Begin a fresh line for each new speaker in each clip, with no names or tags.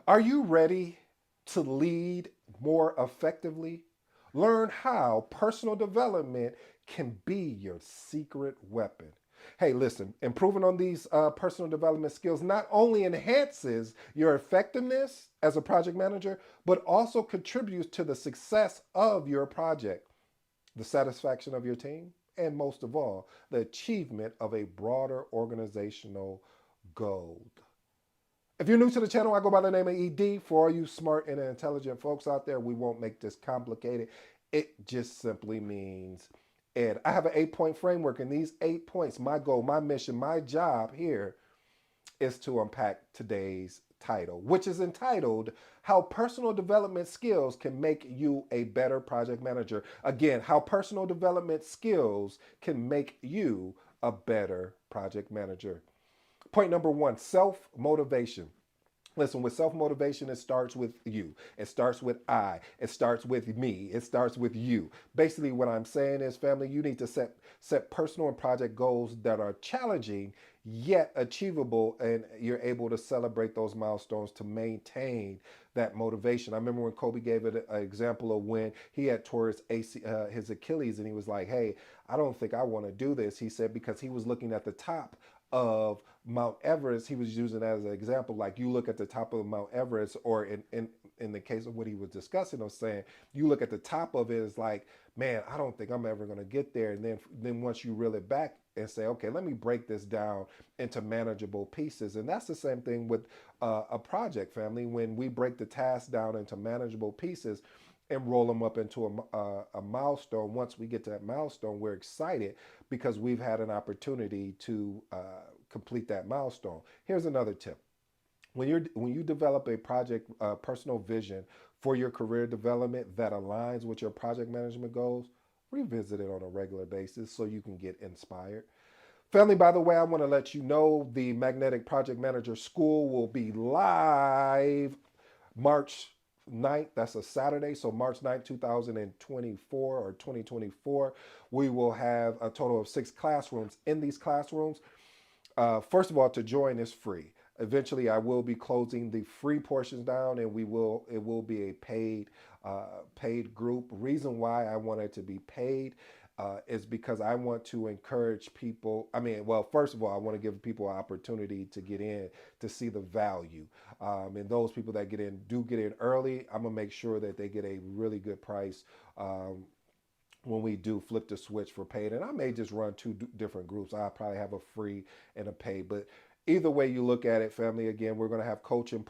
Are you ready to lead more effectively? Learn how personal development can be your secret weapon. Hey, listen, improving on these personal development skills not only enhances your effectiveness as a project manager, but also contributes to the success of your project, the satisfaction of your team, and most of all, the achievement of a broader organizational goal. If you're new to the channel, I go by the name of ED. For all you smart and intelligent folks out there, we won't make this complicated. It just simply means Ed. I have an 8 point framework, and these 8 points, my goal, my mission, my job here is to unpack today's title, which is entitled How Personal Development Skills Can Make You a Better Project Manager. Again, how personal development skills can make you a better project manager. Point number one, self motivation. Listen, with self motivation, it starts with you. It starts with I. It starts with me. It starts with you. Basically, what I'm saying is, family, you need to set personal and project goals that are challenging yet achievable, and you're able to celebrate those milestones to maintain that motivation. I remember when Kobe gave it an example of when he had tore his Achilles, and he was like, "Hey, I don't think I want to do this." He said because he was looking at the top of Mount Everest. He was using that as an example. Like you look at the top of Mount Everest, or in the case of what he was discussing, I was saying you look at the top of it, it's like, man, I don't think I'm ever going to get there. And then once you reel it back and say, okay, let me break this down into manageable pieces. And that's the same thing with a project, family. When we break the task down into manageable pieces and roll them up into a milestone. Once we get to that milestone, we're excited because we've had an opportunity to complete that milestone. Here's another tip: when you develop a project personal vision for your career development that aligns with your project management goals, revisit it on a regular basis so you can get inspired. Family, by the way, I want to let you know the Magnetic Project Manager School will be live March 9th. That's a Saturday. So March 9th, 2024 or 2024, we will have a total of 6 classrooms. In these classrooms, first of all, to join is free. Eventually, I will be closing the free portions down, and it will be a paid group. Reason why I want it to be paid is because I want to encourage people. I mean, well, first of all, I want to give people an opportunity to get in to see the value. And those people that do get in early, I'm gonna make sure that they get a really good price. When we do flip the switch for paid, and I may just run two different groups. I'll probably have a free and a paid, but either way you look at it, family, again, we're going to have coaching,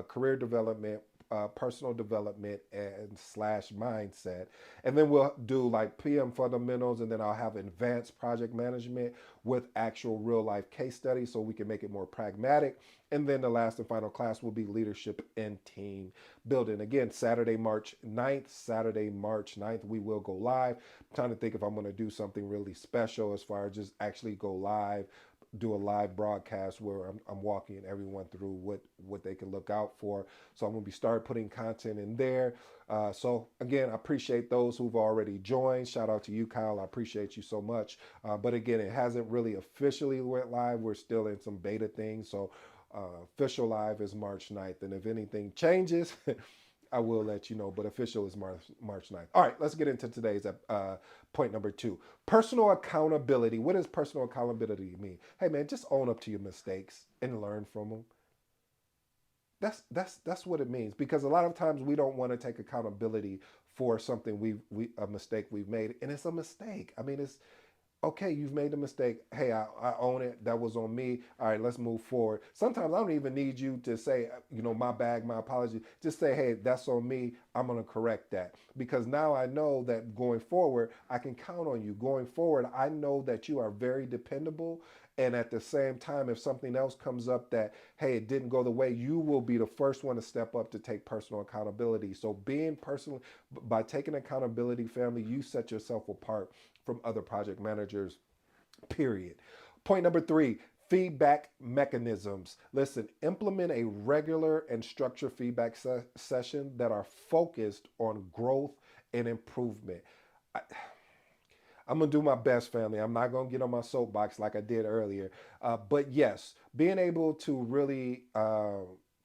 career development, personal development, and slash mindset. And then we'll do like PM fundamentals, and then I'll have advanced project management with actual real life case studies so we can make it more pragmatic. And then the last and final class will be leadership and team building. Again, Saturday, March 9th, we will go live. I'm trying to think if I'm going to do something really special as far as just actually go live, do a live broadcast where I'm walking everyone through what they can look out for. So I'm going to be start putting content in there. So again, I appreciate those who've already joined. Shout out to you, Kyle. I appreciate you so much. But again, it hasn't really officially went live. We're still in some beta things. So official live is March 9th. And if anything changes, I will let you know, but official is March 9th. All right, let's get into today's point number two. Personal accountability. What does personal accountability mean? Hey man, just own up to your mistakes and learn from them. That's what it means, because a lot of times we don't want to take accountability for something we a mistake we've made, and it's a mistake. I mean, it's okay, you've made a mistake. Hey, I own it. That was on me. All right, let's move forward. Sometimes I don't even need you to say, my bag, my apology. Just say, hey, that's on me. I'm going to correct that. Because now I know that going forward, I can count on you. Going forward, I know that you are very dependable. And at the same time, if something else comes up that, hey, it didn't go the way, you will be the first one to step up to take personal accountability. So being personal, by taking accountability, family, you set yourself apart from other project managers, period. Point number three, feedback mechanisms. Listen, implement a regular and structured feedback session that are focused on growth and improvement. I, I'm gonna do my best, family. I'm not gonna get on my soapbox like I did earlier. But yes, being able to really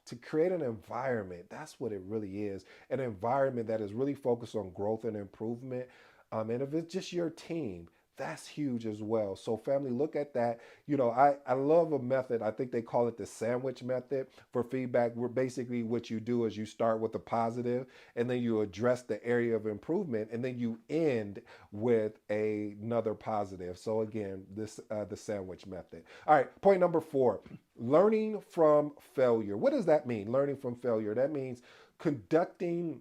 to create an environment. That's what it really is, an environment that is really focused on growth and improvement. And if it's just your team, that's huge as well. So family, look at that. I love a method. I think they call it the sandwich method for feedback, where basically what you do is you start with a positive, and then you address the area of improvement, and then you end with another positive. So again, this the sandwich method. All right, point number 4, learning from failure. What does that mean? Learning from failure. That means conducting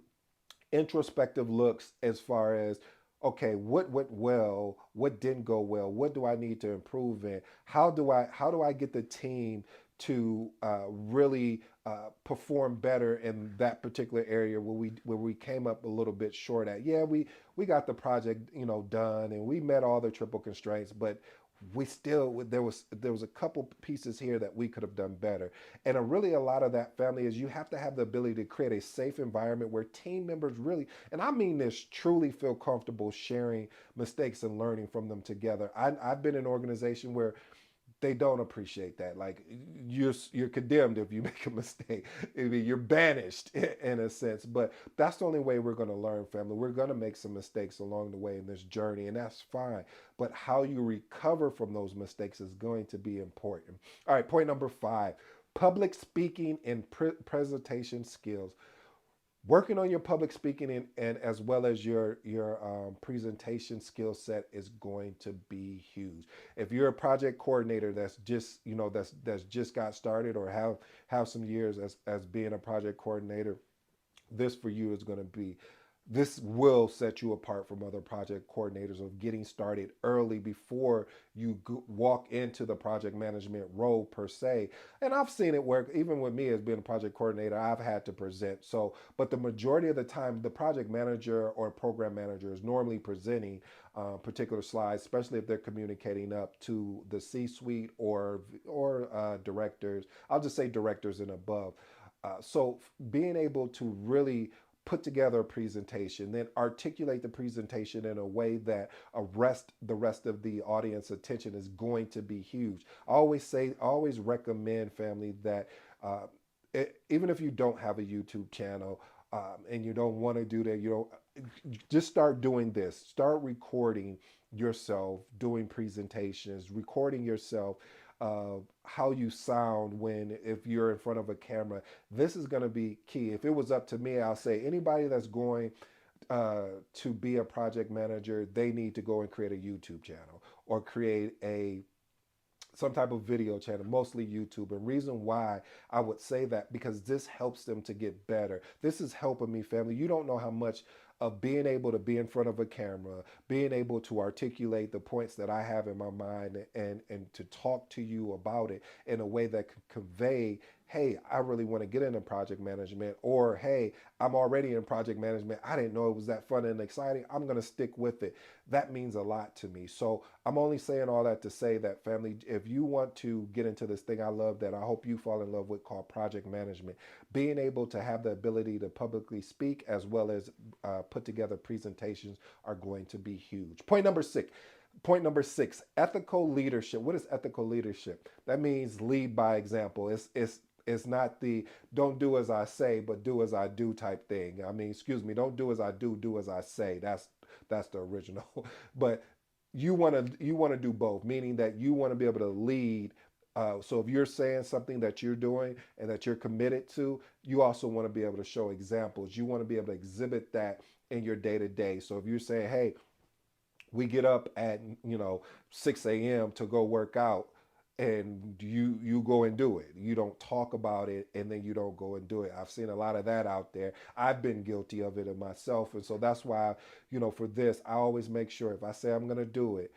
introspective looks as far as, okay, what went well, what didn't go well, what do I need to improve in, how do I get the team to really perform better in that particular area where we came up a little bit short at. Yeah, we got the project done, and we met all the triple constraints, but we still, there was a couple pieces here that we could have done better. And really, a lot of that, family, is you have to have the ability to create a safe environment where team members really, and I mean this, truly feel comfortable sharing mistakes and learning from them together. I've been in an organization where they don't appreciate that. Like, you're condemned if you make a mistake. I mean, you're banished in a sense. But that's the only way we're going to learn, family. We're going to make some mistakes along the way in this journey, and that's fine. But how you recover from those mistakes is going to be important. All right, point number 5: public speaking and presentation skills. Working on your public speaking, and as well as your presentation skill set is going to be huge. If you're a project coordinator that's just that's just got started, or have some years as being a project coordinator, this for you is going to be, this will set you apart from other project coordinators, of getting started early before you walk into the project management role per se. And I've seen it work even with me as being a project coordinator. I've had to present. So, but the majority of the time, the project manager or program manager is normally presenting particular slides, especially if they're communicating up to the C-suite or directors. I'll just say directors and above. So being able to really put together a presentation, then articulate the presentation in a way that the rest of the audience attention is going to be huge. I always recommend, family, that even if you don't have a YouTube channel, and you don't want to do that, just start doing this. Start recording yourself doing presentations, recording yourself, how you sound if you're in front of a camera. This is going to be key. If it was up to me, I'll say anybody that's going to be a project manager, they need to go and create a YouTube channel, or create some type of video channel, mostly YouTube. And reason why I would say that, because this helps them to get better. This is helping me, family. You don't know how much of being able to be in front of a camera, being able to articulate the points that I have in my mind, and to talk to you about it in a way that could convey, hey, I really want to get into project management, or hey, I'm already in project management. I didn't know it was that fun and exciting. I'm going to stick with it. That means a lot to me. So I'm only saying all that to say that, family, if you want to get into this thing I love, that I hope you fall in love with, called project management, being able to have the ability to publicly speak as well as put together presentations are going to be huge. Point number 6, ethical leadership. What is ethical leadership? That means lead by example. It's not the don't do as I say, but do as I do type thing. I mean, excuse me, don't do as I do as I say. That's the original. But you want to do both, meaning that you want to be able to lead. So if you're saying something that you're doing and that you're committed to, you also want to be able to show examples. You want to be able to exhibit that in your day to day. So if you're saying, hey, we get up at 6 a.m. to go work out, and you go and do it. You don't talk about it, and then you don't go and do it. I've seen a lot of that out there. I've been guilty of it in myself. And so that's why, for this, I always make sure, if I say I'm going to do it,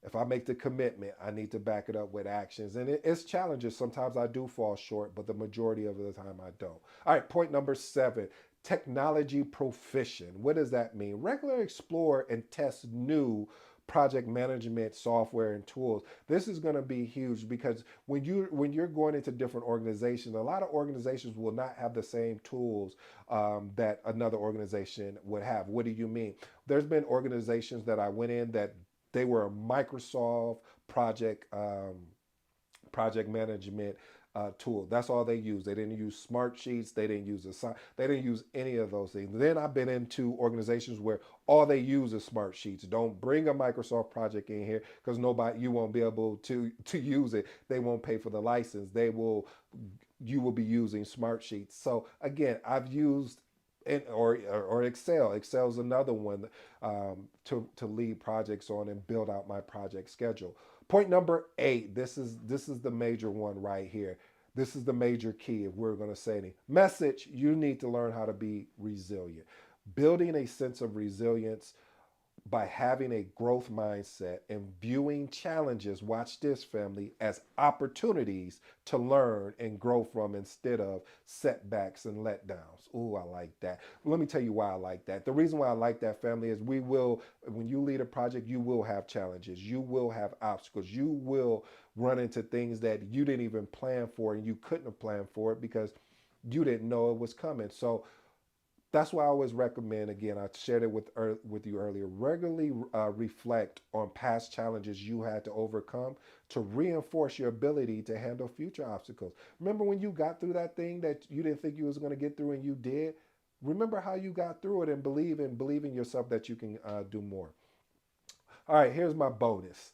if I make the commitment, I need to back it up with actions. And it's challenges. Sometimes I do fall short, but the majority of the time I don't. All right, point number 7, technology proficient. What does that mean? Regularly explore and test new project management software and tools. This is going to be huge, because when you're going into different organizations, a lot of organizations will not have the same tools that another organization would have. What do you mean? There's been organizations that I went in that they were a Microsoft project management tool. That's all they use. They didn't use smart sheets. They didn't use they didn't use any of those things. Then I've been into organizations where all they use is smart sheets. Don't bring a Microsoft project in here because nobody you won't be able to use it. They won't pay for the license. They will you will be using smart sheets. So again, I've used or Excel. Excel is another one to lead projects on and build out my project schedule. Point number 8. This is the major one right here. This is the major key if we're going to say any message. You need to learn how to be resilient. Building a sense of resilience by having a growth mindset and viewing challenges, watch this family, as opportunities to learn and grow from instead of setbacks and letdowns. Oh, I like that. Let me tell you why I like that. The reason why I like that family is when you lead a project, you will have challenges, you will have obstacles, you will run into things that you didn't even plan for and you couldn't have planned for it because you didn't know it was coming. So that's why I always recommend, again, I shared it with you earlier, regularly reflect on past challenges you had to overcome to reinforce your ability to handle future obstacles. Remember when you got through that thing that you didn't think you was going to get through and you did? Remember how you got through it and believe in yourself that you can do more. All right, here's my bonus.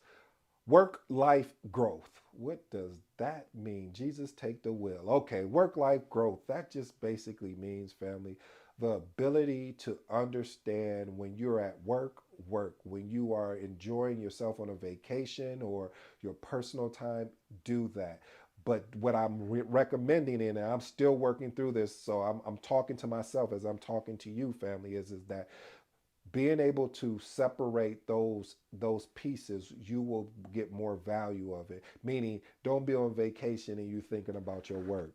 Work life growth. What does that mean? Jesus, take the wheel. Okay, work life growth. That just basically means, family, the ability to understand when you're at work, work. When you are enjoying yourself on a vacation or your personal time, do that. But what I'm recommending, and I'm still working through this, so I'm talking to myself as I'm talking to you, family, is that being able to separate those pieces, you will get more value of it. Meaning, don't be on vacation and you thinking about your work.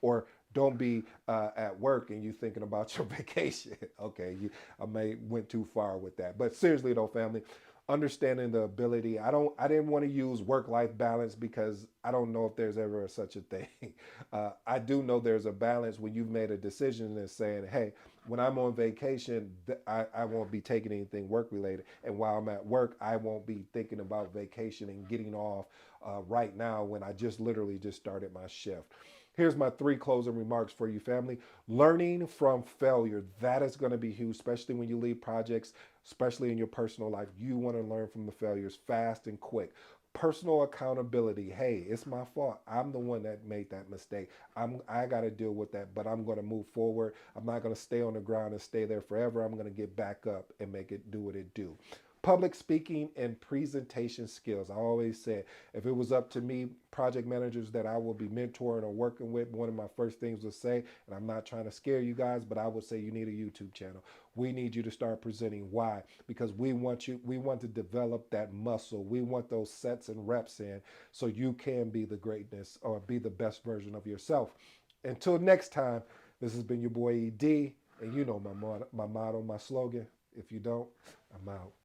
Or don't be at work and you thinking about your vacation. Okay, I may went too far with that, but seriously though, family, understanding the ability. I didn't want to use work life balance because I don't know if there's ever such a thing. I do know there's a balance when you've made a decision and saying, hey, when I'm on vacation, I won't be taking anything work related. And while I'm at work, I won't be thinking about vacation and getting off right now when I just literally just started my shift. Here's my 3 closing remarks for you, family. Learning from failure. That is going to be huge, especially when you lead projects, especially in your personal life. You want to learn from the failures fast and quick. Personal accountability. Hey, it's my fault. I'm the one that made that mistake. I got to deal with that, but I'm going to move forward. I'm not going to stay on the ground and stay there forever. I'm going to get back up and make it do what it do. Public speaking and presentation skills. I always said if it was up to me, project managers that I will be mentoring or working with, one of my first things to say, and I'm not trying to scare you guys, but I would say you need a YouTube channel. We need you to start presenting. Why? Because we want to develop that muscle. We want those sets and reps in so you can be the greatness or be the best version of yourself. Until next time, this has been your boy ED, and you know my motto, my slogan. If you don't, I'm out.